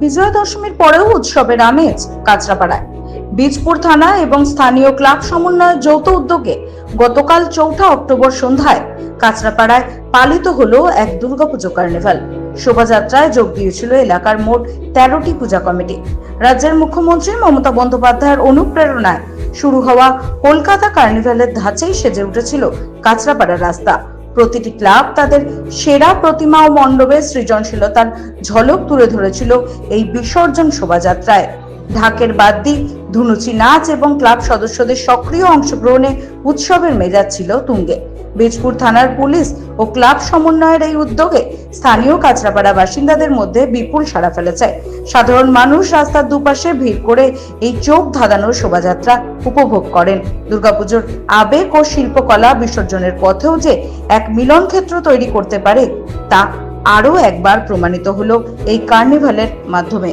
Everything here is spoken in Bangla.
বিজয়া দশমীর পরেও উৎসবের আমেজ কাঁচরাপাড়ায়। বীজপুর থানা এবং স্থানীয় ক্লাব সমন্বয়ের যৌথ উদ্যোগে গতকাল 4 অক্টোবর সন্ধ্যায় কাঁচরাপাড়ায় পালিত হলো এক দুর্গাপুজো কার্নিভাল। শোভাযাত্রায় যোগ দিয়েছিল এলাকার মোট 13টি পূজা কমিটি। রাজ্যের মুখ্যমন্ত্রী মমতা বন্দ্যোপাধ্যায়ের অনুপ্রেরণায় শুরু হওয়া কলকাতা কার্নিভালের ধাঁচেই সেজে উঠেছিল কাঁচরাপাড়ার রাস্তা। প্রতিটি ক্লাব তাদের সেরা প্রতিমা ও মণ্ডপে সৃজনশীলতার ঝলক তুলে ধরেছিল এই বিসর্জন শোভাযাত্রায়। ঢাকের বাদ্যি, ধুনুচি নাচ এবং ক্লাব সদস্যদের সক্রিয় অংশগ্রহণে উৎসবের মেজাজ ছিল তুঙ্গে। বীজপুর থানার পুলিশ ও ক্লাব সমন্বয়ের এই উদ্যোগে স্থানীয় কাঁচরাপাড়া বাসিন্দাদের মধ্যে বিপুল সাড়া ফেলেছে। সাধারণ মানুষ রাস্তার দুপাশে ভিড় করে এই চোখ ধাঁধানো শোভাযাত্রা উপভোগ করেন। দুর্গাপুজোর আবেগ ও শিল্পকলা বিসর্জনের পথেও যে এক মিলন ক্ষেত্র তৈরি করতে পারে তা আরও একবার প্রমাণিত হলো এই কার্নিভালের মাধ্যমে।